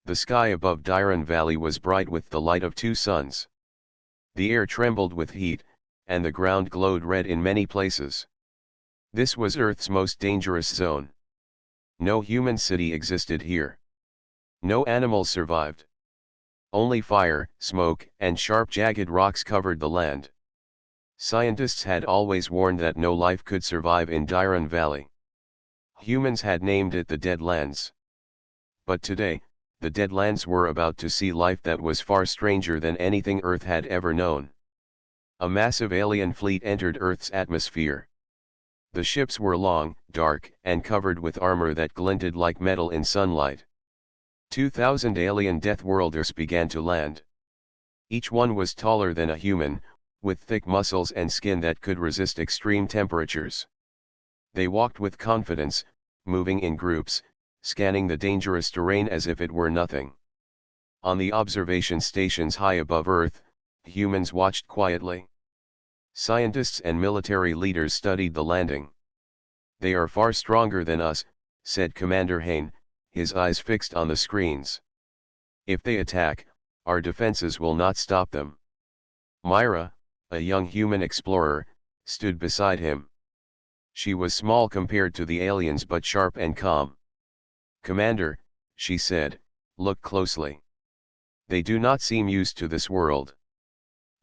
The sky above Diran Valley was bright with the light of two suns. The air trembled with heat, and the ground glowed red in many places. This was Earth's most dangerous zone. No human city existed here. No animals survived. Only fire, smoke, and sharp jagged rocks covered the land. Scientists had always warned that no life could survive in Diran Valley. Humans had named it the Deadlands. But today, the Deadlands were about to see life that was far stranger than anything Earth had ever known. A massive alien fleet entered Earth's atmosphere. The ships were long, dark, and covered with armor that glinted like metal in sunlight. 2,000 alien Deathworlders began to land. Each one was taller than a human, with thick muscles and skin that could resist extreme temperatures. They walked with confidence, moving in groups, scanning the dangerous terrain as if it were nothing. On the observation stations high above Earth, humans watched quietly. Scientists and military leaders studied the landing. "They are far stronger than us," said Commander Hain, his eyes fixed on the screens. "If they attack, our defenses will not stop them." Myra, a young human explorer, stood beside him. She was small compared to the aliens but sharp and calm. "Commander," she said, "look closely. They do not seem used to this world.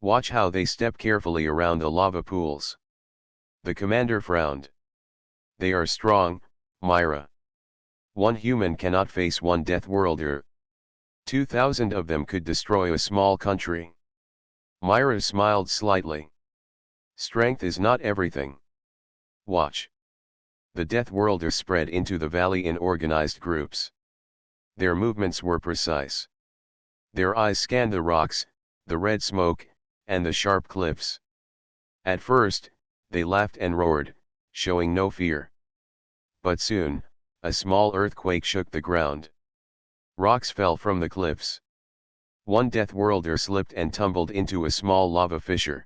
Watch how they step carefully around the lava pools." The commander frowned. "They are strong, Myra. One human cannot face one Deathworlder. 2,000 of them could destroy a small country." Myra smiled slightly. "Strength is not everything. Watch." The Deathworlders spread into the valley in organized groups. Their movements were precise. Their eyes scanned the rocks, the red smoke, and the sharp cliffs. At first, they laughed and roared, showing no fear. But soon, a small earthquake shook the ground. Rocks fell from the cliffs. One Deathworlder slipped and tumbled into a small lava fissure.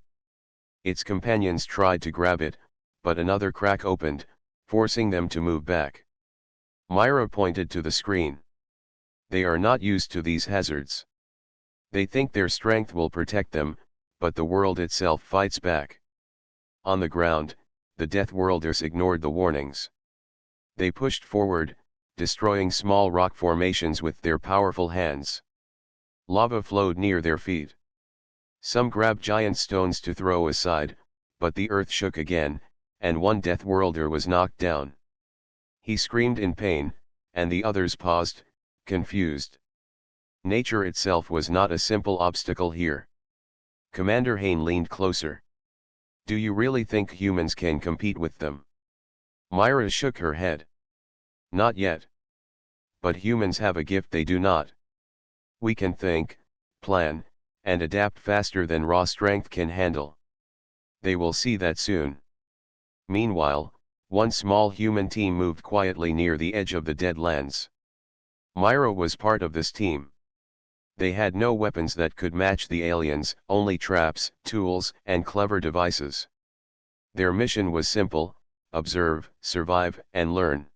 Its companions tried to grab it, but another crack opened, forcing them to move back. Myra pointed to the screen. "They are not used to these hazards. They think their strength will protect them, but the world itself fights back." On the ground, the Deathworlders ignored the warnings. They pushed forward, destroying small rock formations with their powerful hands. Lava flowed near their feet. Some grabbed giant stones to throw aside, but the earth shook again, and one Deathworlder was knocked down. He screamed in pain, and the others paused, confused. Nature itself was not a simple obstacle here. Commander Hain leaned closer. "Do you really think humans can compete with them?" Myra shook her head. "Not yet. But humans have a gift they do not. We can think, plan, and adapt faster than raw strength can handle. They will see that soon." Meanwhile, one small human team moved quietly near the edge of the Deadlands. Myra was part of this team. They had no weapons that could match the aliens, only traps, tools, and clever devices. Their mission was simple: observe, survive, and learn.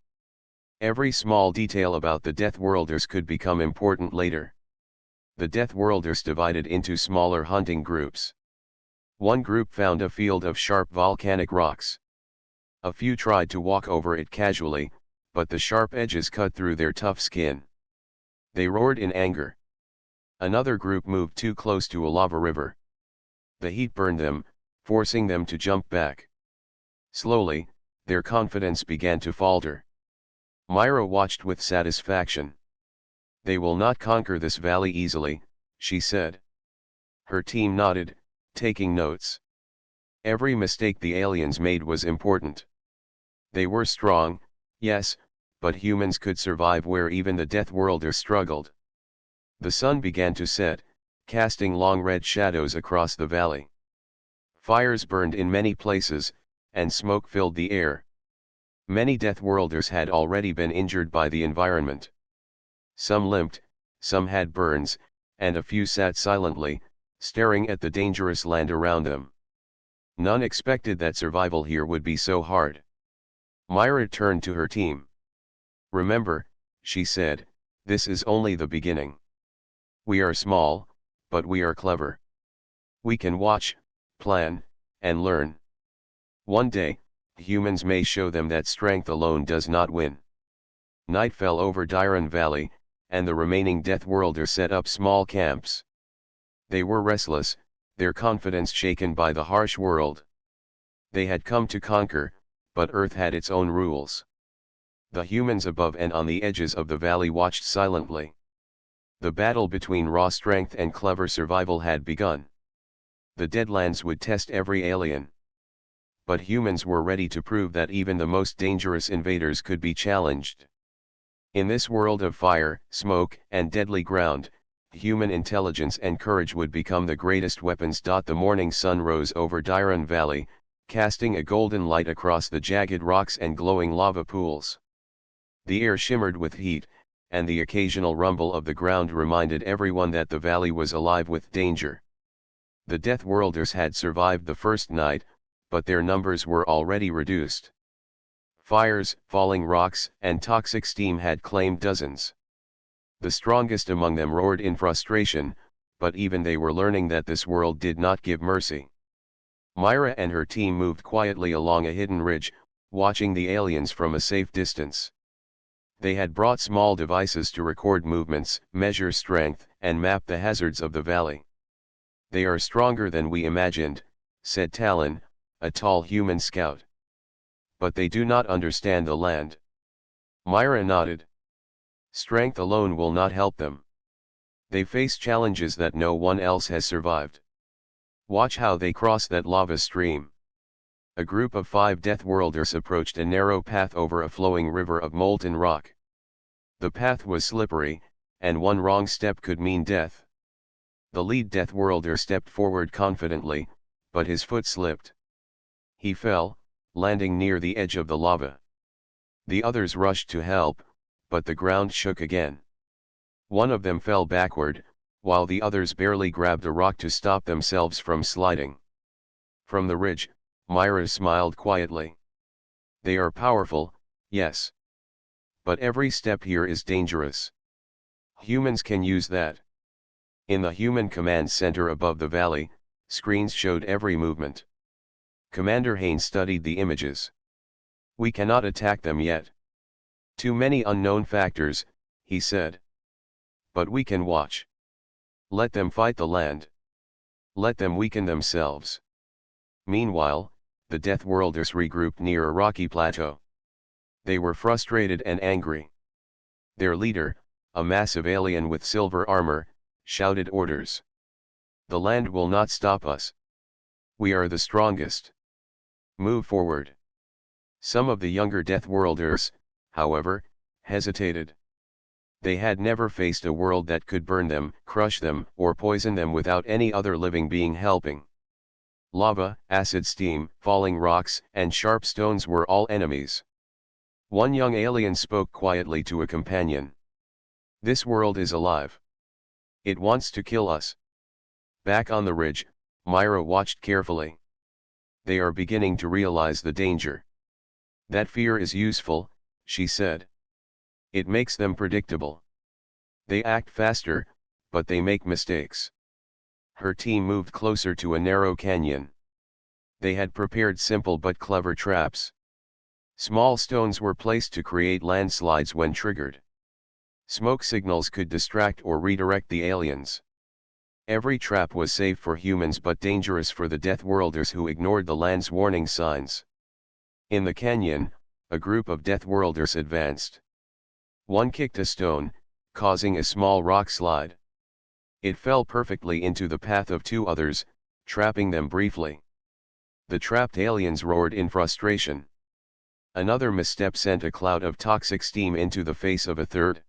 Every small detail about the Deathworlders could become important later. The Deathworlders divided into smaller hunting groups. One group found a field of sharp volcanic rocks. A few tried to walk over it casually, but the sharp edges cut through their tough skin. They roared in anger. Another group moved too close to a lava river. The heat burned them, forcing them to jump back. Slowly, their confidence began to falter. Myra watched with satisfaction. "They will not conquer this valley easily," she said. Her team nodded, taking notes. Every mistake the aliens made was important. They were strong, yes, but humans could survive where even the Deathworlders struggled. The sun began to set, casting long red shadows across the valley. Fires burned in many places, and smoke filled the air. Many Deathworlders had already been injured by the environment. Some limped, some had burns, and a few sat silently, staring at the dangerous land around them. None expected that survival here would be so hard. Myra turned to her team. "Remember," she said, This is only the beginning. We are small, but we are clever. We can watch, plan, and learn. One day, humans may show them that strength alone does not win. Night fell over Diran Valley, and the remaining Deathworlders set up small camps. They were restless, their confidence shaken by the harsh world. They had come to conquer, but Earth had its own rules. The humans above and on the edges of the valley watched silently. The battle between raw strength and clever survival had begun. The Deadlands would test every alien. But humans were ready to prove that even the most dangerous invaders could be challenged. In this world of fire, smoke, and deadly ground, human intelligence and courage would become the greatest weapons. The morning sun rose over Diran Valley, casting a golden light across the jagged rocks and glowing lava pools. The air shimmered with heat, and the occasional rumble of the ground reminded everyone that the valley was alive with danger. The Deathworlders had survived the first night, but their numbers were already reduced. Fires, falling rocks, and toxic steam had claimed dozens. The strongest among them roared in frustration, but even they were learning that this world did not give mercy. Myra and her team moved quietly along a hidden ridge, watching the aliens from a safe distance. They had brought small devices to record movements, measure strength, and map the hazards of the valley. "They are stronger than we imagined," said Talon, a tall human scout. "But they do not understand the land." Myra nodded. "Strength alone will not help them. They face challenges that no one else has survived. Watch how they cross that lava stream." A group of 5 Deathworlders approached a narrow path over a flowing river of molten rock. The path was slippery, and one wrong step could mean death. The lead Deathworlder stepped forward confidently, but his foot slipped. He fell, landing near the edge of the lava. The others rushed to help, but the ground shook again. One of them fell backward, while the others barely grabbed a rock to stop themselves from sliding. From the ridge, Myra smiled quietly. "They are powerful, yes. But every step here is dangerous. Humans can use that." In the human command center above the valley, screens showed every movement. Commander Haynes studied the images. "We cannot attack them yet. Too many unknown factors," he said. "But we can watch. Let them fight the land. Let them weaken themselves." Meanwhile, the Deathworlders regrouped near a rocky plateau. They were frustrated and angry. Their leader, a massive alien with silver armor, shouted orders. "The land will not stop us. We are the strongest. Move forward." Some of the younger Deathworlders, however, hesitated. They had never faced a world that could burn them, crush them, or poison them without any other living being helping. Lava, acid steam, falling rocks, and sharp stones were all enemies. One young alien spoke quietly to a companion. "This world is alive. It wants to kill us." Back on the ridge, Myra watched carefully. "They are beginning to realize the danger. That fear is useful," she said. "It makes them predictable. They act faster, but they make mistakes." Her team moved closer to a narrow canyon. They had prepared simple but clever traps. Small stones were placed to create landslides when triggered. Smoke signals could distract or redirect the aliens. Every trap was safe for humans but dangerous for the Deathworlders who ignored the land's warning signs. In the canyon, a group of Deathworlders advanced. One kicked a stone, causing a small rock slide. It fell perfectly into the path of 2 others, trapping them briefly. The trapped aliens roared in frustration. Another misstep sent a cloud of toxic steam into the face of a third.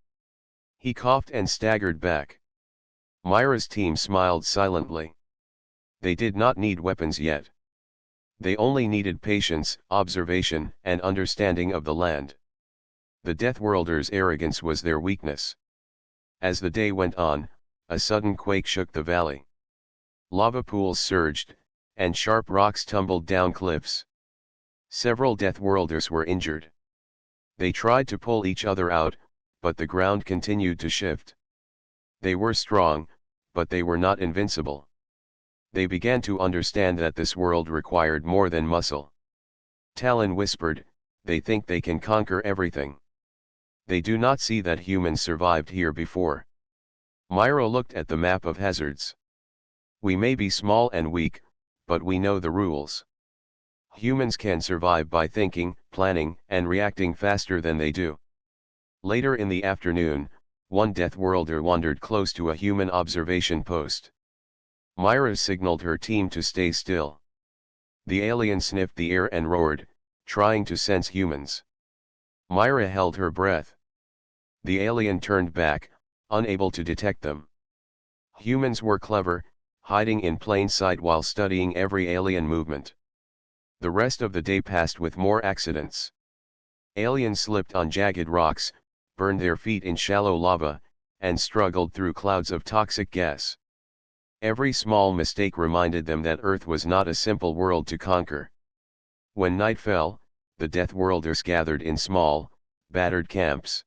He coughed and staggered back. Myra's team smiled silently. They did not need weapons yet. They only needed patience, observation, and understanding of the land. The Deathworlders' arrogance was their weakness. As the day went on, a sudden quake shook the valley. Lava pools surged, and sharp rocks tumbled down cliffs. Several Deathworlders were injured. They tried to pull each other out, but the ground continued to shift. They were strong, but they were not invincible. They began to understand that this world required more than muscle. Talon whispered, "They think they can conquer everything. They do not see that humans survived here before." Myra looked at the map of hazards. "We may be small and weak, but we know the rules. Humans can survive by thinking, planning, and reacting faster than they do." Later in the afternoon, one Deathworlder wandered close to a human observation post. Myra signaled her team to stay still. The alien sniffed the air and roared, trying to sense humans. Myra held her breath. The alien turned back, unable to detect them. Humans were clever, hiding in plain sight while studying every alien movement. The rest of the day passed with more accidents. Aliens slipped on jagged rocks, burned their feet in shallow lava, and struggled through clouds of toxic gas. Every small mistake reminded them that Earth was not a simple world to conquer. When night fell, the Deathworlders gathered in small, battered camps.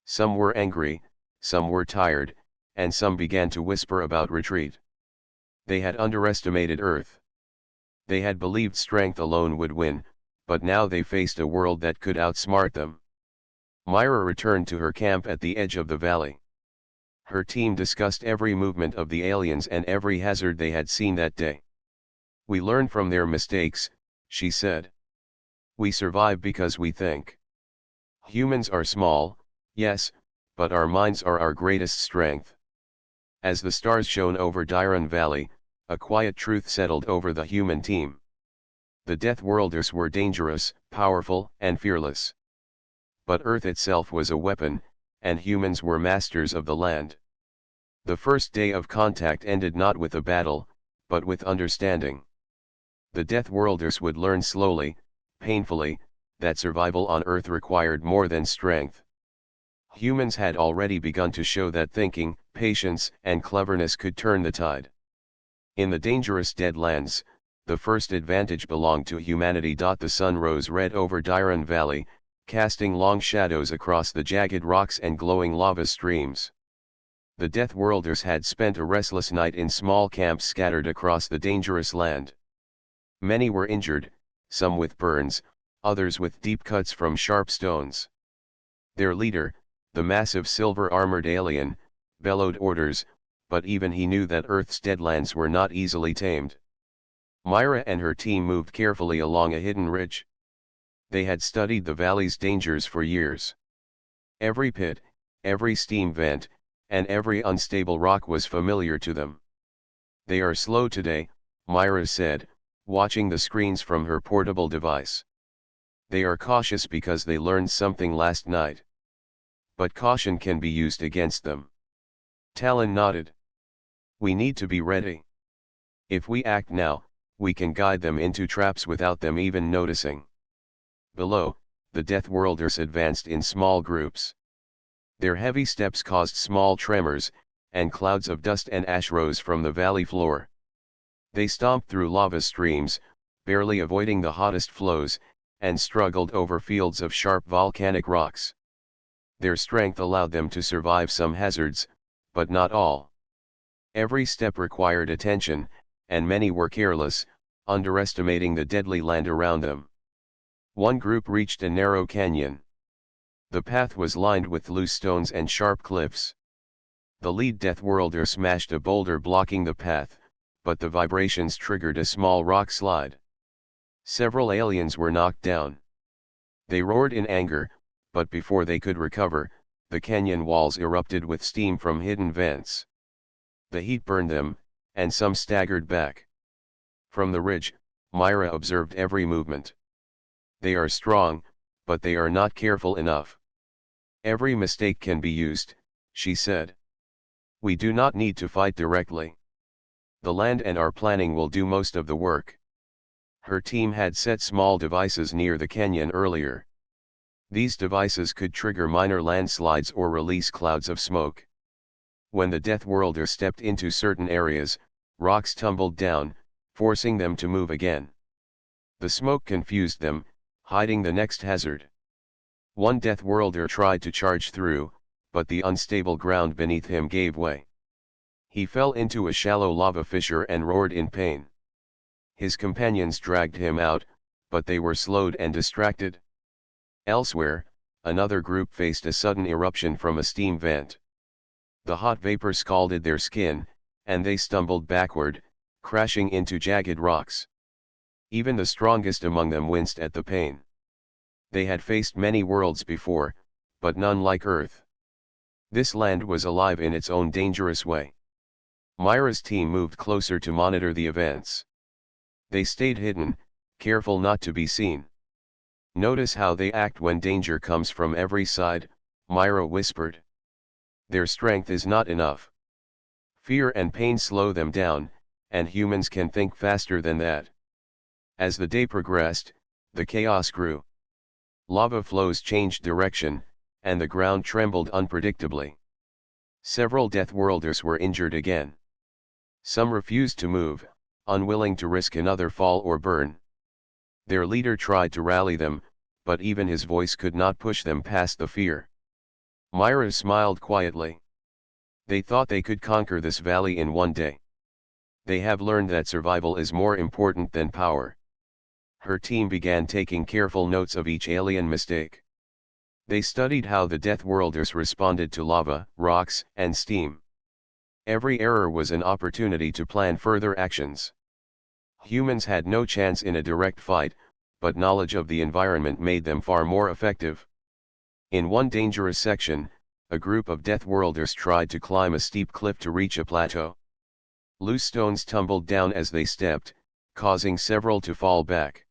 Some were angry, some were tired, and some began to whisper about retreat. They had underestimated Earth. They had believed strength alone would win, but now they faced a world that could outsmart them. Myra returned to her camp at the edge of the valley. Her team discussed every movement of the aliens and every hazard they had seen that day. "We learn from their mistakes," she said. "We survive because we think. Humans are small, yes, but our minds are our greatest strength." As the stars shone over Diran Valley, a quiet truth settled over the human team. The Deathworlders were dangerous, powerful, and fearless. But Earth itself was a weapon, and humans were masters of the land. The first day of contact ended not with a battle, but with understanding. The Deathworlders would learn slowly, painfully, that survival on Earth required more than strength. Humans had already begun to show that thinking, patience, and cleverness could turn the tide. In the dangerous Deadlands, the first advantage belonged to humanity. The sun rose red over Diran Valley, casting long shadows across the jagged rocks and glowing lava streams. The Deathworlders had spent a restless night in small camps scattered across the dangerous land. Many were injured, some with burns, others with deep cuts from sharp stones. Their leader, the massive silver-armored alien, bellowed orders, but even he knew that Earth's deadlands were not easily tamed. Myra and her team moved carefully along a hidden ridge. They had studied the valley's dangers for years. Every pit, every steam vent, and every unstable rock was familiar to them. "They are slow today," Myra said, watching the screens from her portable device. "They are cautious because they learned something last night. But caution can be used against them." Talon nodded. "We need to be ready. If we act now, we can guide them into traps without them even noticing." Below, the Deathworlders advanced in small groups. Their heavy steps caused small tremors, and clouds of dust and ash rose from the valley floor. They stomped through lava streams, barely avoiding the hottest flows, and struggled over fields of sharp volcanic rocks. Their strength allowed them to survive some hazards, but not all. Every step required attention, and many were careless, underestimating the deadly land around them. One group reached a narrow canyon. The path was lined with loose stones and sharp cliffs. The lead Deathworlder smashed a boulder blocking the path, but the vibrations triggered a small rock slide. Several aliens were knocked down. They roared in anger, but before they could recover, the canyon walls erupted with steam from hidden vents. The heat burned them, and some staggered back. From the ridge, Myra observed every movement. "They are strong, but they are not careful enough. Every mistake can be used," she said. "We do not need to fight directly. The land and our planning will do most of the work." Her team had set small devices near the canyon earlier. These devices could trigger minor landslides or release clouds of smoke. When the Deathworlder stepped into certain areas, rocks tumbled down, forcing them to move again. The smoke confused them, hiding the next hazard. One Death Worlder tried to charge through, but the unstable ground beneath him gave way. He fell into a shallow lava fissure and roared in pain. His companions dragged him out, but they were slowed and distracted. Elsewhere, another group faced a sudden eruption from a steam vent. The hot vapor scalded their skin, and they stumbled backward, crashing into jagged rocks. Even the strongest among them winced at the pain. They had faced many worlds before, but none like Earth. This land was alive in its own dangerous way. Myra's team moved closer to monitor the events. They stayed hidden, careful not to be seen. "Notice how they act when danger comes from every side," Myra whispered. "Their strength is not enough. Fear and pain slow them down, and humans can think faster than that." As the day progressed, the chaos grew. Lava flows changed direction, and the ground trembled unpredictably. Several Death Worlders were injured again. Some refused to move, unwilling to risk another fall or burn. Their leader tried to rally them, but even his voice could not push them past the fear. Myra smiled quietly. They thought they could conquer this valley in one day. They have learned that survival is more important than power. Her team began taking careful notes of each alien mistake. They studied how the Death Worlders responded to lava, rocks, and steam. Every error was an opportunity to plan further actions. Humans had no chance in a direct fight, but knowledge of the environment made them far more effective. In one dangerous section, a group of Death Worlders tried to climb a steep cliff to reach a plateau. Loose stones tumbled down as they stepped, causing several to fall back.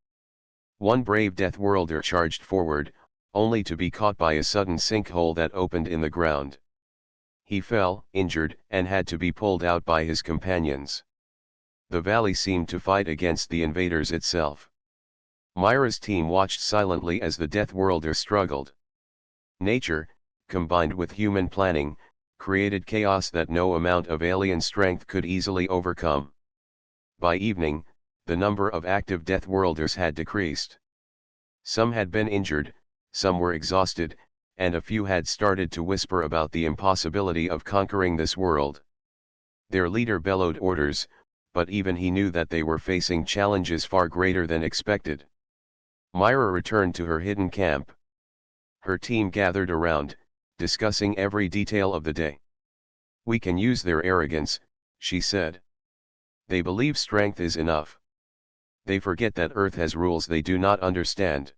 One brave Death Worlder charged forward, only to be caught by a sudden sinkhole that opened in the ground. He fell, injured, and had to be pulled out by his companions. The valley seemed to fight against the invaders itself. Myra's team watched silently as the Death Worlder struggled. Nature, combined with human planning, created chaos that no amount of alien strength could easily overcome. By evening, the number of active Death Worlders had decreased. Some had been injured, some were exhausted, and a few had started to whisper about the impossibility of conquering this world. Their leader bellowed orders, but even he knew that they were facing challenges far greater than expected. Myra returned to her hidden camp. Her team gathered around, discussing every detail of the day. "We can use their arrogance," she said. "They believe strength is enough. They forget that Earth has rules they do not understand.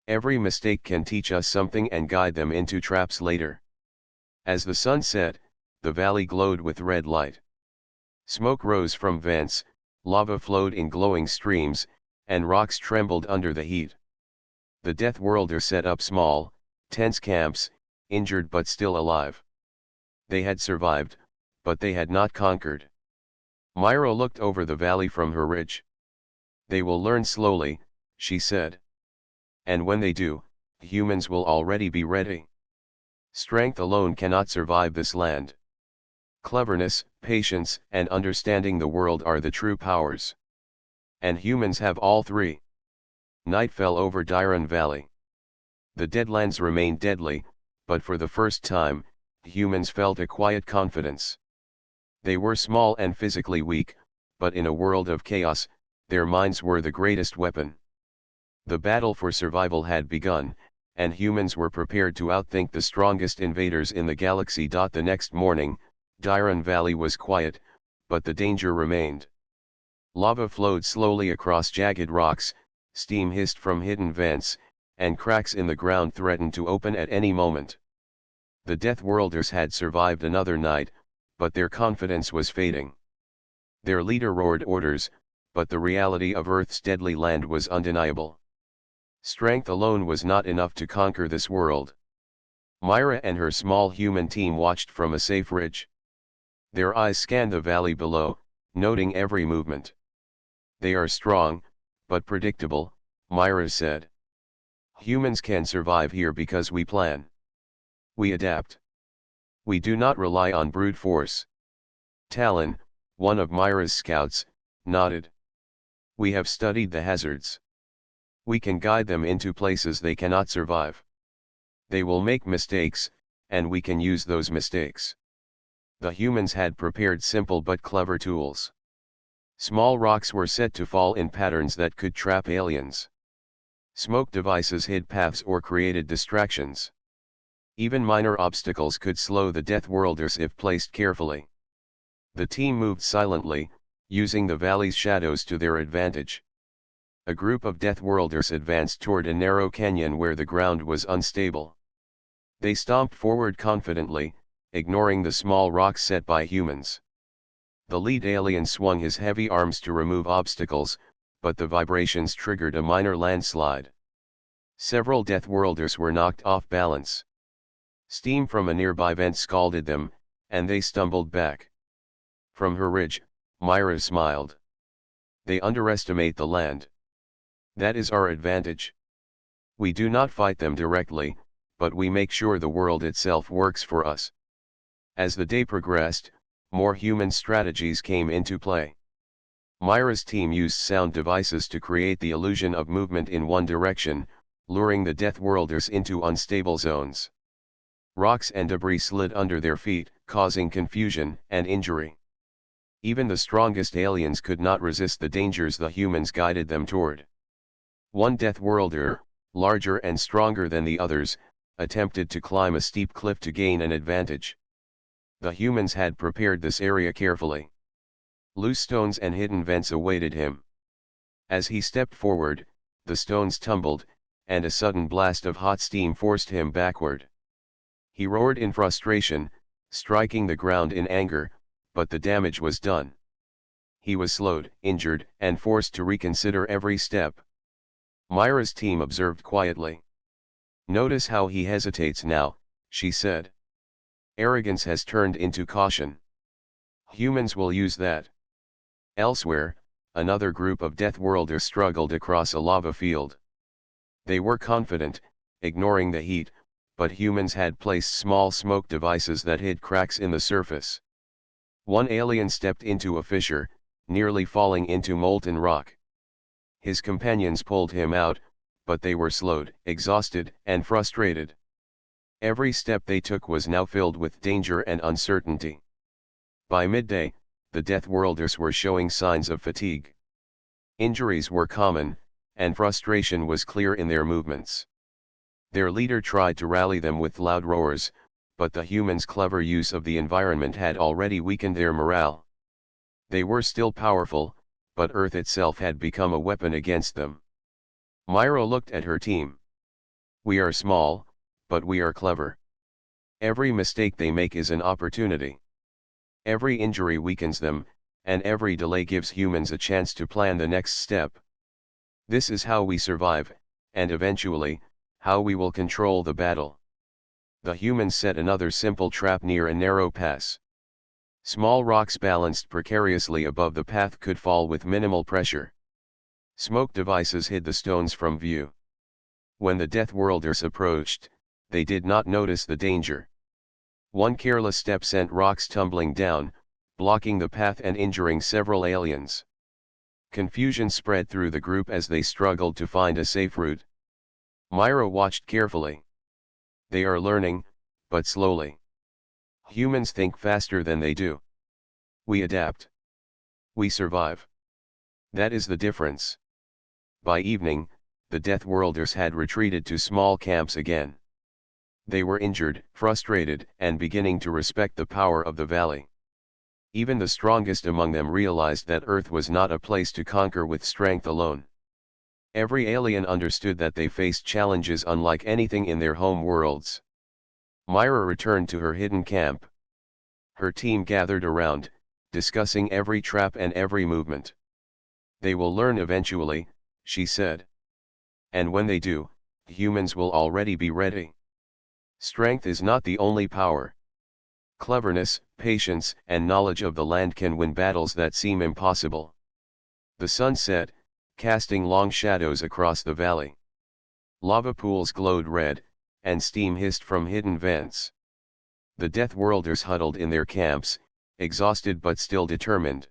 Every mistake can teach us something and guide them into traps later." As the sun set, the valley glowed with red light. Smoke rose from vents, lava flowed in glowing streams, and rocks trembled under the heat. The Death Worlder set up small, tense camps, injured but still alive. They had survived, but they had not conquered. Myra looked over the valley from her ridge. "They will learn slowly," she said. "And when they do, humans will already be ready. Strength alone cannot survive this land. Cleverness, patience, and understanding the world are the true powers. And humans have all three." Night fell over Diran Valley. The Deadlands remained deadly, but for the first time, humans felt a quiet confidence. They were small and physically weak, but in a world of chaos, their minds were the greatest weapon. The battle for survival had begun, and humans were prepared to outthink the strongest invaders in the galaxy. The next morning, Diran Valley was quiet, but the danger remained. Lava flowed slowly across jagged rocks, steam hissed from hidden vents, and cracks in the ground threatened to open at any moment. The Death Worlders had survived another night, but their confidence was fading. Their leader roared orders, but the reality of Earth's deadly land was undeniable. Strength alone was not enough to conquer this world. Myra and her small human team watched from a safe ridge. Their eyes scanned the valley below, noting every movement. "They are strong, but predictable," Myra said. "Humans can survive here because we plan. We adapt. We do not rely on brute force." Talon, one of Myra's scouts, nodded. "We have studied the hazards. We can guide them into places they cannot survive." They will make mistakes, and we can use those mistakes. The humans had prepared simple but clever tools. Small rocks were set to fall in patterns that could trap aliens. Smoke devices hid paths or created distractions. Even minor obstacles could slow the Deathworlders if placed carefully. The team moved silently, using the valley's shadows to their advantage. A group of Deathworlders advanced toward a narrow canyon where the ground was unstable. They stomped forward confidently, ignoring the small rocks set by humans. The lead alien swung his heavy arms to remove obstacles, but the vibrations triggered a minor landslide. Several Deathworlders were knocked off balance. Steam from a nearby vent scalded them, and they stumbled back. From her ridge, Myra smiled. They underestimate the land. That is our advantage. We do not fight them directly, but we make sure the world itself works for us. As the day progressed, more human strategies came into play. Myra's team used sound devices to create the illusion of movement in one direction, luring the Deathworlders into unstable zones. Rocks and debris slid under their feet, causing confusion and injury. Even the strongest aliens could not resist the dangers the humans guided them toward. One Deathworlder, larger and stronger than the others, attempted to climb a steep cliff to gain an advantage. The humans had prepared this area carefully. Loose stones and hidden vents awaited him. As he stepped forward, the stones tumbled, and a sudden blast of hot steam forced him backward. He roared in frustration, striking the ground in anger, but the damage was done. He was slowed, injured, and forced to reconsider every step. Myra's team observed quietly. "Notice how he hesitates now," she said. "Arrogance has turned into caution. Humans will use that." Elsewhere, another group of Deathworlders struggled across a lava field. They were confident, ignoring the heat, but humans had placed small smoke devices that hid cracks in the surface. One alien stepped into a fissure, nearly falling into molten rock. His companions pulled him out, but they were slowed, exhausted, and frustrated. Every step they took was now filled with danger and uncertainty. By midday, the Deathworlders were showing signs of fatigue. Injuries were common, and frustration was clear in their movements. Their leader tried to rally them with loud roars, but the humans' clever use of the environment had already weakened their morale. They were still powerful, but Earth itself had become a weapon against them. Myra looked at her team. "We are small, but we are clever. Every mistake they make is an opportunity. Every injury weakens them, and every delay gives humans a chance to plan the next step. This is how we survive, and eventually, how we will control the battle." The humans set another simple trap near a narrow pass. Small rocks balanced precariously above the path could fall with minimal pressure. Smoke devices hid the stones from view. When the Deathworlders approached, they did not notice the danger. One careless step sent rocks tumbling down, blocking the path and injuring several aliens. Confusion spread through the group as they struggled to find a safe route. Myra watched carefully. They are learning, but slowly. Humans think faster than they do. We adapt. We survive. That is the difference. By evening, the Deathworlders had retreated to small camps again. They were injured, frustrated, and beginning to respect the power of the valley. Even the strongest among them realized that Earth was not a place to conquer with strength alone. Every alien understood that they faced challenges unlike anything in their home worlds. Myra returned to her hidden camp. Her team gathered around, discussing every trap and every movement. "They will learn eventually," she said. "And when they do, humans will already be ready. Strength is not the only power. Cleverness, patience, and knowledge of the land can win battles that seem impossible." The sun set, casting long shadows across the valley. Lava pools glowed red, and steam hissed from hidden vents. The Deathworlders huddled in their camps, exhausted but still determined.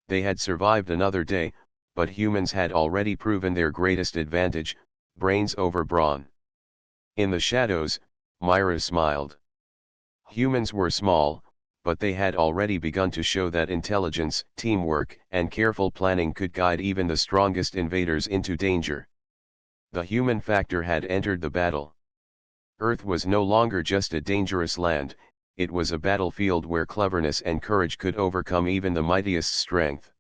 They had survived another day, but humans had already proven their greatest advantage: brains over brawn. In the shadows, Myra smiled. Humans were small, but they had already begun to show that intelligence, teamwork, and careful planning could guide even the strongest invaders into danger. The human factor had entered the battle. Earth was no longer just a dangerous land, it was a battlefield where cleverness and courage could overcome even the mightiest strength.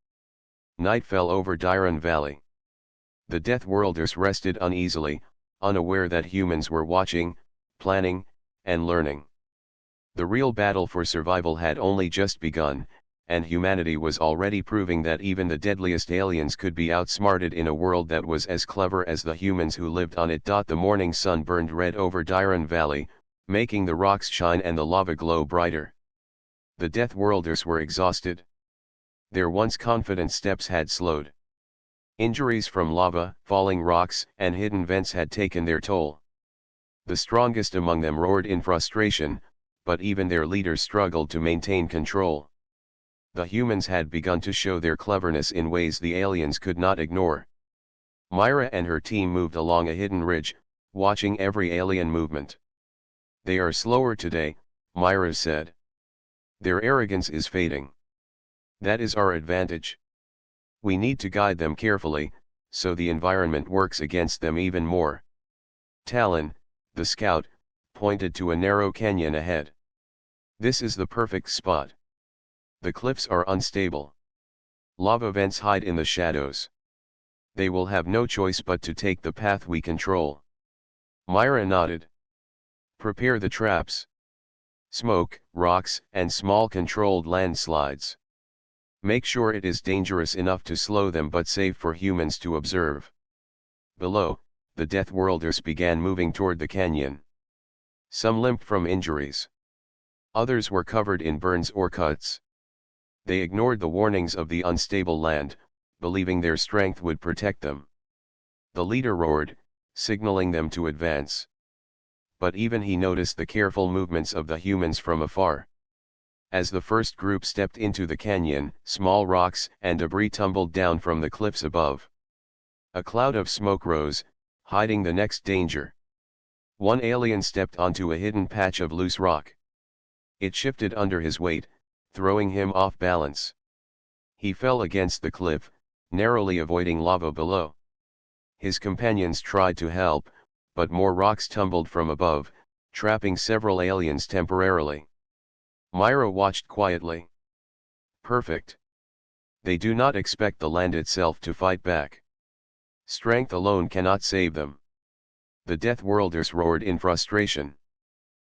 Night fell over Dyron Valley. The Deathworlders rested uneasily, unaware that humans were watching, planning, and learning. The real battle for survival had only just begun, and humanity was already proving that even the deadliest aliens could be outsmarted in a world that was as clever as the humans who lived on it. The morning sun burned red over Dyron Valley, making the rocks shine and the lava glow brighter. The Deathworlders were exhausted. Their once confident steps had slowed. Injuries from lava, falling rocks, and hidden vents had taken their toll. The strongest among them roared in frustration, but even their leaders struggled to maintain control. The humans had begun to show their cleverness in ways the aliens could not ignore. Myra and her team moved along a hidden ridge, watching every alien movement. "They are slower today," Myra said. "Their arrogance is fading. That is our advantage. We need to guide them carefully, so the environment works against them even more." Talon, the scout, pointed to a narrow canyon ahead. "This is the perfect spot. The cliffs are unstable. Lava vents hide in the shadows. They will have no choice but to take the path we control." Myra nodded. "Prepare the traps. Smoke, rocks, and small controlled landslides. Make sure it is dangerous enough to slow them but safe for humans to observe." Below, the Deathworlders began moving toward the canyon. Some limped from injuries. Others were covered in burns or cuts. They ignored the warnings of the unstable land, believing their strength would protect them. The leader roared, signaling them to advance. But even he noticed the careful movements of the humans from afar. As the first group stepped into the canyon, small rocks and debris tumbled down from the cliffs above. A cloud of smoke rose, hiding the next danger. One alien stepped onto a hidden patch of loose rock. It shifted under his weight, throwing him off balance. He fell against the cliff, narrowly avoiding lava below. His companions tried to help, but more rocks tumbled from above, trapping several aliens temporarily. Myra watched quietly. Perfect. They do not expect the land itself to fight back. Strength alone cannot save them. The Deathworlders roared in frustration.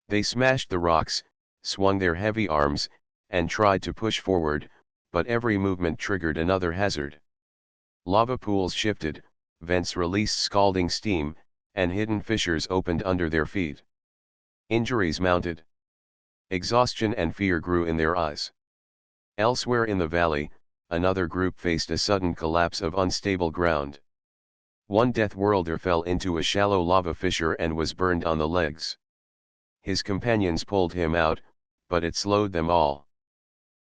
They smashed the rocks, swung their heavy arms, and tried to push forward, but every movement triggered another hazard. Lava pools shifted, vents released scalding steam, and hidden fissures opened under their feet. Injuries mounted. Exhaustion and fear grew in their eyes. Elsewhere in the valley, another group faced a sudden collapse of unstable ground. One Deathworlder fell into a shallow lava fissure and was burned on the legs. His companions pulled him out, but it slowed them all.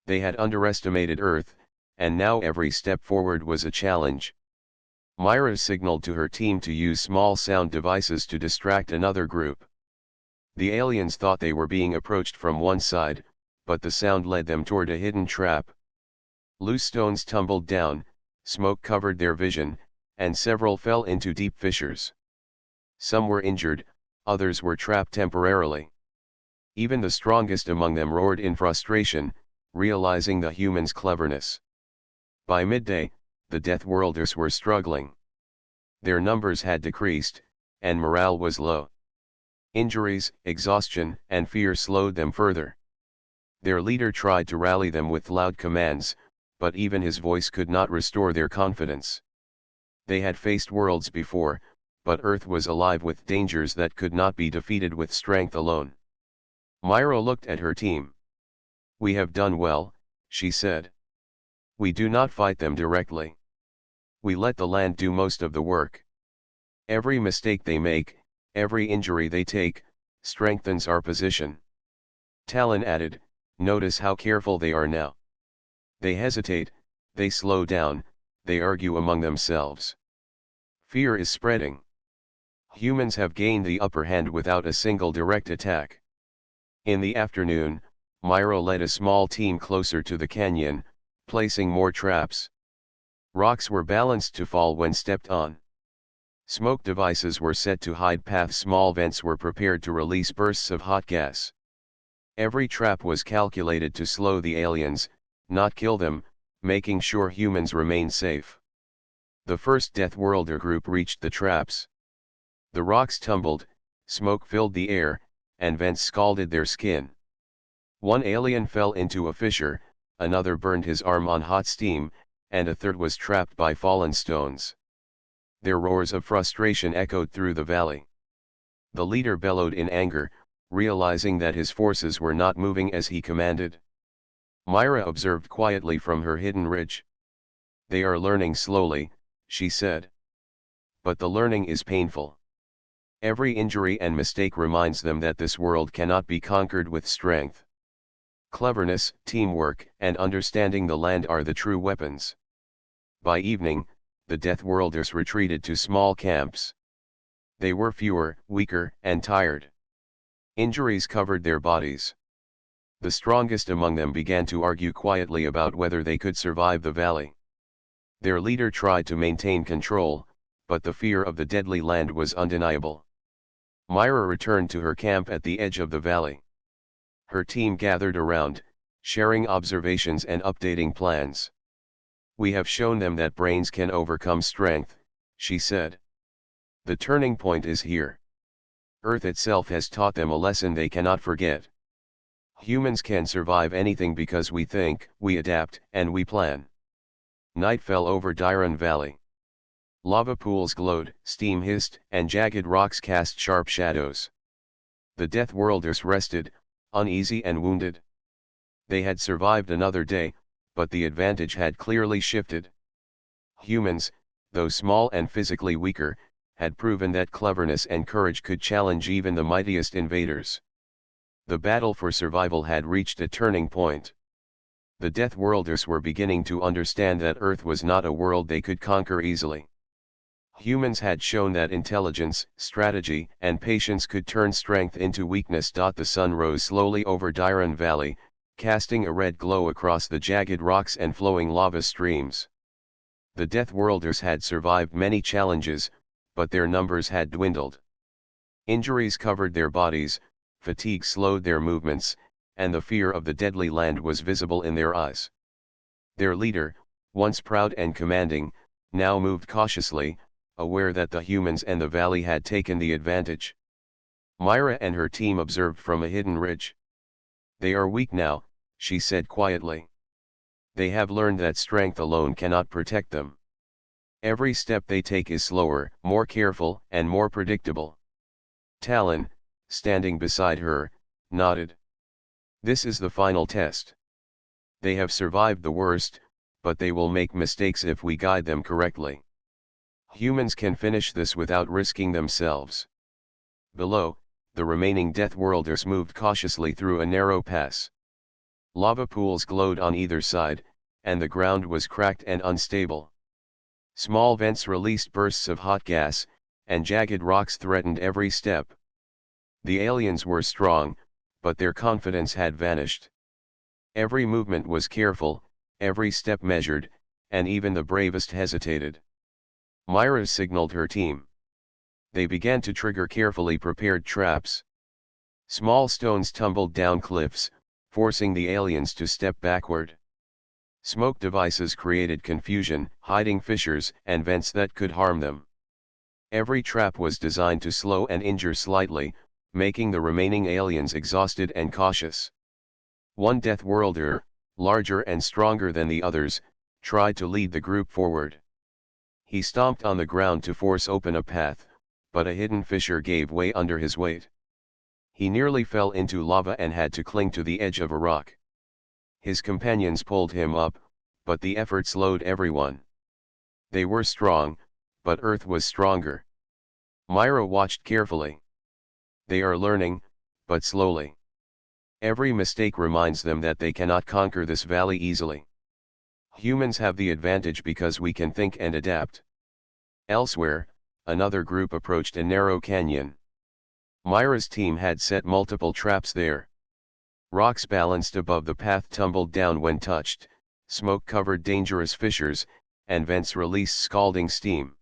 They had underestimated Earth, and now every step forward was a challenge. Myra signaled to her team to use small sound devices to distract another group. The aliens thought they were being approached from one side, but the sound led them toward a hidden trap. Loose stones tumbled down, smoke covered their vision, and several fell into deep fissures. Some were injured, others were trapped temporarily. Even the strongest among them roared in frustration, realizing the humans' cleverness. By midday, the Deathworlders were struggling. Their numbers had decreased, and morale was low. Injuries, exhaustion, and fear slowed them further. Their leader tried to rally them with loud commands, but even his voice could not restore their confidence. They had faced worlds before, but Earth was alive with dangers that could not be defeated with strength alone. Myra looked at her team. "We have done well," she said. "We do not fight them directly. We let the land do most of the work. Every mistake they make, every injury they take, strengthens our position." Talon added, "Notice how careful they are now. They hesitate, they slow down, they argue among themselves. Fear is spreading. Humans have gained the upper hand without a single direct attack. In the afternoon, Myra led a small team closer to the canyon, placing more traps. Rocks were balanced to fall when stepped on. Smoke devices were set to hide paths. Small vents were prepared to release bursts of hot gas. Every trap was calculated to slow the aliens, not kill them, making sure humans remain safe. The first Deathworlder group reached the traps. The rocks tumbled, smoke filled the air, and vents scalded their skin. One alien fell into a fissure, another burned his arm on hot steam, and a third was trapped by fallen stones. Their roars of frustration echoed through the valley. The leader bellowed in anger, realizing that his forces were not moving as he commanded. Myra observed quietly from her hidden ridge. "They are learning slowly," she said. "But the learning is painful. Every injury and mistake reminds them that this world cannot be conquered with strength. Cleverness, teamwork, and understanding the land are the true weapons." By evening, the Deathworlders retreated to small camps. They were fewer, weaker, and tired. Injuries covered their bodies. The strongest among them began to argue quietly about whether they could survive the valley. Their leader tried to maintain control, but the fear of the deadly land was undeniable. Myra returned to her camp at the edge of the valley. Her team gathered around, sharing observations and updating plans. "We have shown them that brains can overcome strength," she said. "The turning point is here. Earth itself has taught them a lesson they cannot forget. Humans can survive anything because we think, we adapt, and we plan." Night fell over Diran Valley. Lava pools glowed, steam hissed, and jagged rocks cast sharp shadows. The Deathworlders rested, uneasy and wounded. They had survived another day, but the advantage had clearly shifted. Humans, though small and physically weaker, had proven that cleverness and courage could challenge even the mightiest invaders. The battle for survival had reached a turning point. The Deathworlders were beginning to understand that Earth was not a world they could conquer easily. Humans had shown that intelligence, strategy, and patience could turn strength into weakness. The sun rose slowly over Diran Valley, casting a red glow across the jagged rocks and flowing lava streams. The Deathworlders had survived many challenges, but their numbers had dwindled. Injuries covered their bodies, fatigue slowed their movements, and the fear of the deadly land was visible in their eyes. Their leader, once proud and commanding, now moved cautiously, aware that the humans and the valley had taken the advantage. Myra and her team observed from a hidden ridge. "They are weak now," she said quietly. "They have learned that strength alone cannot protect them. Every step they take is slower, more careful, and more predictable." Talon, standing beside her, nodded. "This is the final test. They have survived the worst, but they will make mistakes if we guide them correctly. Humans can finish this without risking themselves." Below, the remaining Deathworlders moved cautiously through a narrow pass. Lava pools glowed on either side, and the ground was cracked and unstable. Small vents released bursts of hot gas, and jagged rocks threatened every step. The aliens were strong, but their confidence had vanished. Every movement was careful, every step measured, and even the bravest hesitated. Myra signaled her team. They began to trigger carefully prepared traps. Small stones tumbled down cliffs, forcing the aliens to step backward. Smoke devices created confusion, hiding fissures and vents that could harm them. Every trap was designed to slow and injure slightly, making the remaining aliens exhausted and cautious. One Deathworlder, larger and stronger than the others, tried to lead the group forward. He stomped on the ground to force open a path, but a hidden fissure gave way under his weight. He nearly fell into lava and had to cling to the edge of a rock. His companions pulled him up, but the effort slowed everyone. They were strong, but Earth was stronger. Myra watched carefully. They are learning, but slowly. Every mistake reminds them that they cannot conquer this valley easily. Humans have the advantage because we can think and adapt. Elsewhere, another group approached a narrow canyon. Myra's team had set multiple traps there. Rocks balanced above the path tumbled down when touched, smoke covered dangerous fissures, and vents released scalding steam.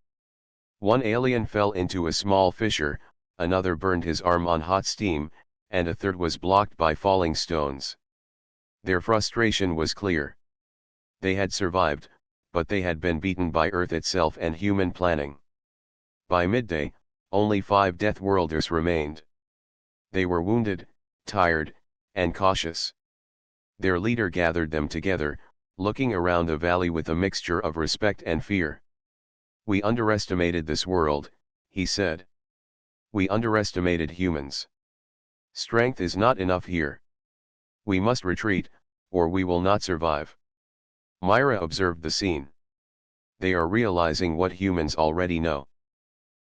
One alien fell into a small fissure, another burned his arm on hot steam, and a third was blocked by falling stones. Their frustration was clear. They had survived, but they had been beaten by Earth itself and human planning. By midday, only 5 Deathworlders remained. They were wounded, tired, and cautious. Their leader gathered them together, looking around the valley with a mixture of respect and fear. "We underestimated this world," he said. "We underestimated humans. Strength is not enough here. We must retreat, or we will not survive." Myra observed the scene. They are realizing what humans already know.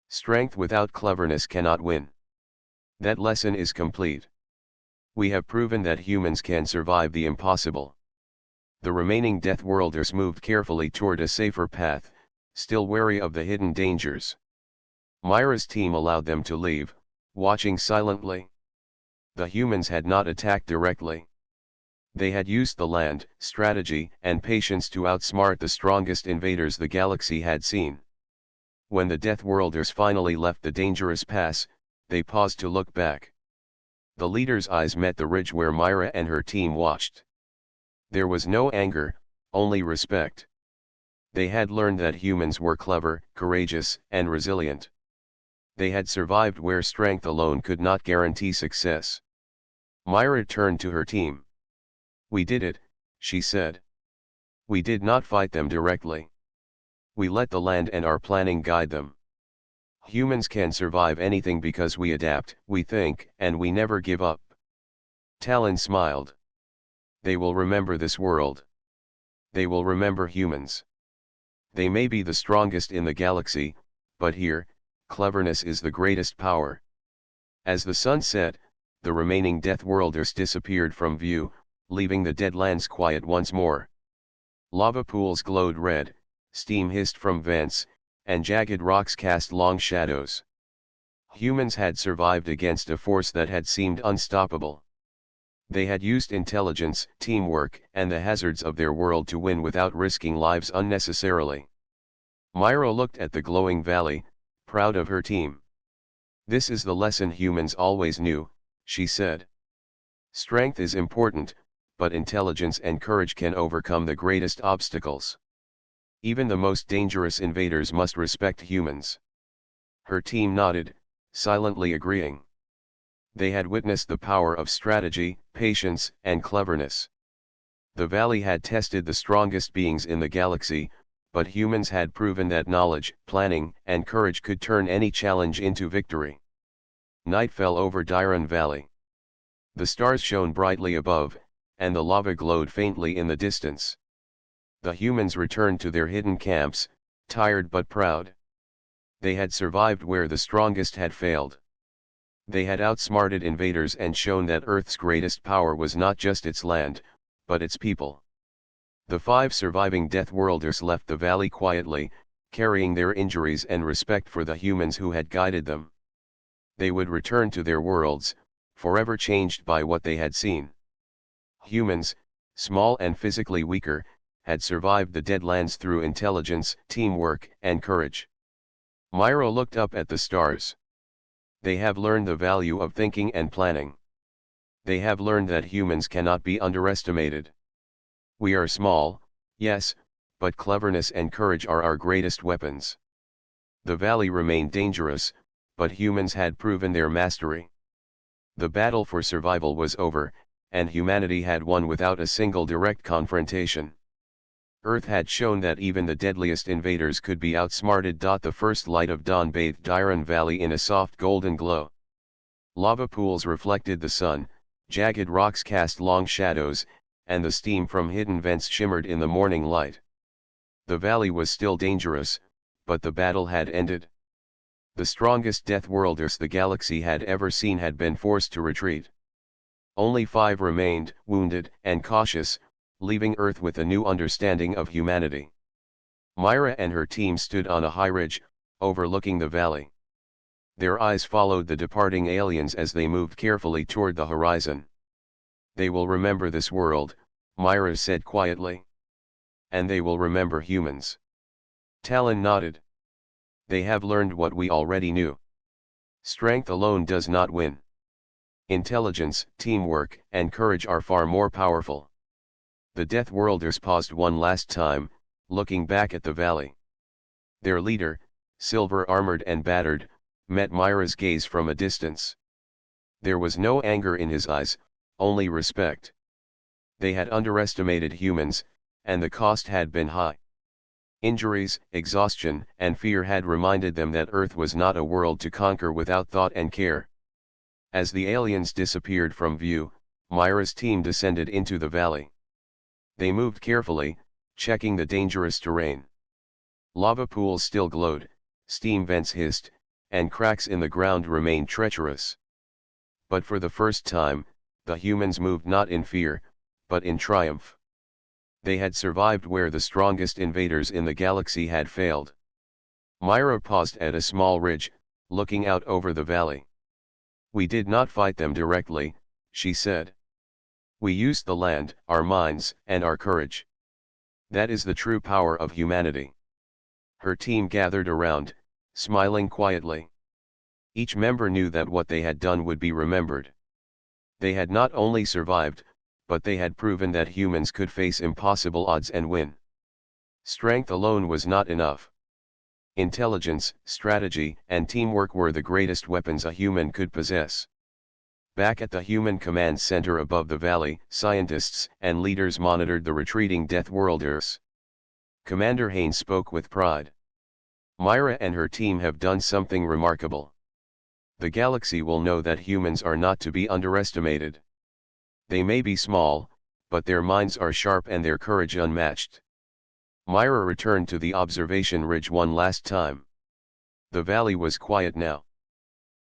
Strength without cleverness cannot win. That lesson is complete. We have proven that humans can survive the impossible. The remaining Deathworlders moved carefully toward a safer path, still wary of the hidden dangers. Myra's team allowed them to leave, watching silently. The humans had not attacked directly. They had used the land, strategy, and patience to outsmart the strongest invaders the galaxy had seen. When the Deathworlders finally left the dangerous pass, they paused to look back. The leader's eyes met the ridge where Myra and her team watched. There was no anger, only respect. They had learned that humans were clever, courageous, and resilient. They had survived where strength alone could not guarantee success. Myra turned to her team. "We did it," she said. "We did not fight them directly. We let the land and our planning guide them. Humans can survive anything because we adapt, we think, and we never give up." Talon smiled. "They will remember this world. They will remember humans. They may be the strongest in the galaxy, but here, cleverness is the greatest power." As the sun set, the remaining Deathworlders disappeared from view, leaving the Deadlands quiet once more. Lava pools glowed red, steam hissed from vents, and jagged rocks cast long shadows. Humans had survived against a force that had seemed unstoppable. They had used intelligence, teamwork, and the hazards of their world to win without risking lives unnecessarily. Myra looked at the glowing valley, proud of her team. "This is the lesson humans always knew," she said. "Strength is important, but intelligence and courage can overcome the greatest obstacles. Even the most dangerous invaders must respect humans." Her team nodded, silently agreeing. They had witnessed the power of strategy, patience, and cleverness. The valley had tested the strongest beings in the galaxy, but humans had proven that knowledge, planning, and courage could turn any challenge into victory. Night fell over Dyron Valley. The stars shone brightly above, and the lava glowed faintly in the distance. The humans returned to their hidden camps, tired but proud. They had survived where the strongest had failed. They had outsmarted invaders and shown that Earth's greatest power was not just its land, but its people. The 5 surviving Deathworlders left the valley quietly, carrying their injuries and respect for the humans who had guided them. They would return to their worlds, forever changed by what they had seen. Humans, small and physically weaker, had survived the Deadlands through intelligence, teamwork, and courage. Myra looked up at the stars. They have learned the value of thinking and planning. They have learned that humans cannot be underestimated. We are small, yes, but cleverness and courage are our greatest weapons. The valley remained dangerous, but humans had proven their mastery. The battle for survival was over, and humanity had won without a single direct confrontation. Earth had shown that even the deadliest invaders could be outsmarted. The first light of dawn bathed Dyron Valley in a soft golden glow. Lava pools reflected the sun, jagged rocks cast long shadows, and the steam from hidden vents shimmered in the morning light. The valley was still dangerous, but the battle had ended. The strongest Deathworlders the galaxy had ever seen had been forced to retreat. Only 5 remained, wounded and cautious, leaving Earth with a new understanding of humanity. Myra and her team stood on a high ridge, overlooking the valley. Their eyes followed the departing aliens as they moved carefully toward the horizon. "They will remember this world," Myra said quietly. "And they will remember humans." Talon nodded. "They have learned what we already knew. Strength alone does not win. Intelligence, teamwork, and courage are far more powerful." The Deathworlders paused one last time, looking back at the valley. Their leader, silver-armored and battered, met Myra's gaze from a distance. There was no anger in his eyes, only respect. They had underestimated humans, and the cost had been high. Injuries, exhaustion, and fear had reminded them that Earth was not a world to conquer without thought and care. As the aliens disappeared from view, Myra's team descended into the valley. They moved carefully, checking the dangerous terrain. Lava pools still glowed, steam vents hissed, and cracks in the ground remained treacherous. But for the first time, the humans moved not in fear, but in triumph. They had survived where the strongest invaders in the galaxy had failed. Myra paused at a small ridge, looking out over the valley. "We did not fight them directly," she said. "We used the land, our minds, and our courage. That is the true power of humanity." Her team gathered around, smiling quietly. Each member knew that what they had done would be remembered. They had not only survived, but they had proven that humans could face impossible odds and win. Strength alone was not enough. Intelligence, strategy, and teamwork were the greatest weapons a human could possess. Back at the human command center above the valley, scientists and leaders monitored the retreating Deathworlders. Commander Haynes spoke with pride. "Myra and her team have done something remarkable. The galaxy will know that humans are not to be underestimated. They may be small, but their minds are sharp and their courage unmatched." Myra returned to the observation ridge one last time. The valley was quiet now.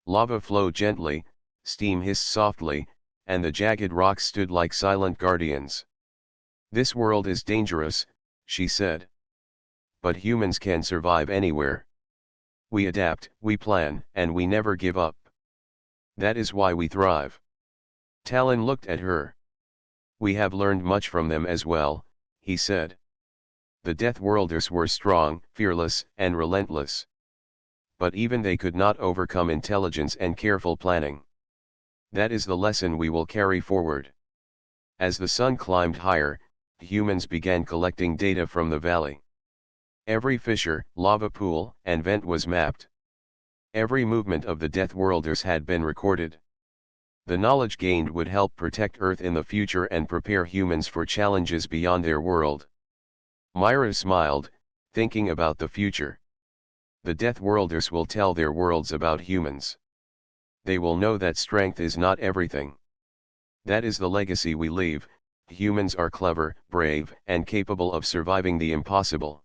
Lava flowed gently, steam hissed softly, and the jagged rocks stood like silent guardians. "This world is dangerous," she said. "But humans can survive anywhere. We adapt, we plan, and we never give up. That is why we thrive." Talon looked at her. "We have learned much from them as well," he said. "The Deathworlders were strong, fearless, and relentless. But even they could not overcome intelligence and careful planning. That is the lesson we will carry forward." As the sun climbed higher, humans began collecting data from the valley. Every fissure, lava pool, and vent was mapped. Every movement of the Deathworlders had been recorded. The knowledge gained would help protect Earth in the future and prepare humans for challenges beyond their world. Myra smiled, thinking about the future. The Deathworlders will tell their worlds about humans. They will know that strength is not everything. That is the legacy we leave. Humans are clever, brave, and capable of surviving the impossible.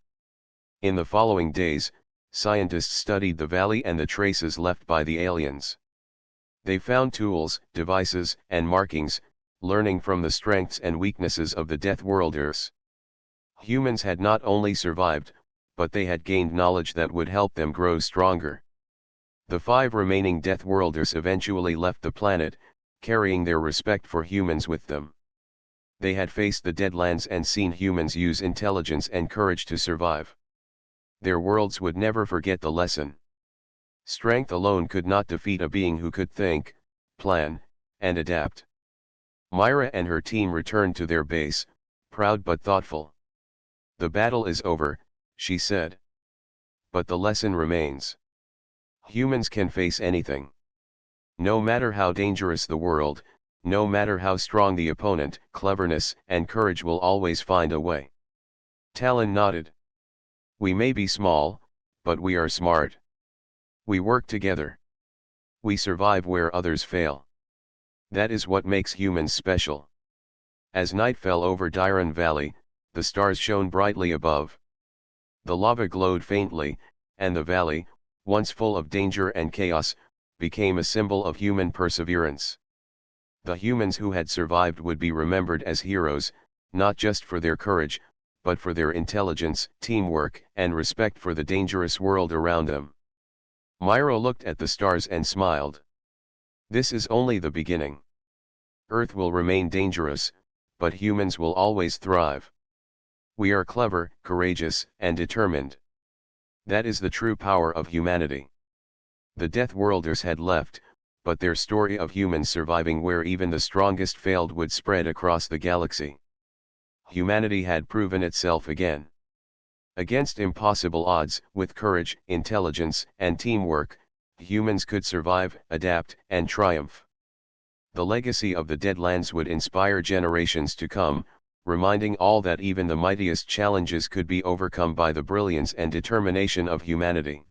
In the following days, scientists studied the valley and the traces left by the aliens. They found tools, devices, and markings, learning from the strengths and weaknesses of the Deathworlders. Humans had not only survived, but they had gained knowledge that would help them grow stronger. The 5 remaining Deathworlders eventually left the planet, carrying their respect for humans with them. They had faced the Deadlands and seen humans use intelligence and courage to survive. Their worlds would never forget the lesson. Strength alone could not defeat a being who could think, plan, and adapt. Myra and her team returned to their base, proud but thoughtful. "The battle is over," she said. "But the lesson remains. Humans can face anything. No matter how dangerous the world, no matter how strong the opponent, cleverness and courage will always find a way." Talon nodded. "We may be small, but we are smart. We work together. We survive where others fail. That is what makes humans special." As night fell over Dyron Valley, the stars shone brightly above. The lava glowed faintly, and the valley, once full of danger and chaos, became a symbol of human perseverance. The humans who had survived would be remembered as heroes, not just for their courage, but for their intelligence, teamwork, and respect for the dangerous world around them. Myro looked at the stars and smiled. This is only the beginning. Earth will remain dangerous, but humans will always thrive. We are clever, courageous, and determined. That is the true power of humanity. The Deathworlders had left, but their story of humans surviving where even the strongest failed would spread across the galaxy. Humanity had proven itself again. Against impossible odds, with courage, intelligence, and teamwork, humans could survive, adapt, and triumph. The legacy of the Deadlands would inspire generations to come, reminding all that even the mightiest challenges could be overcome by the brilliance and determination of humanity.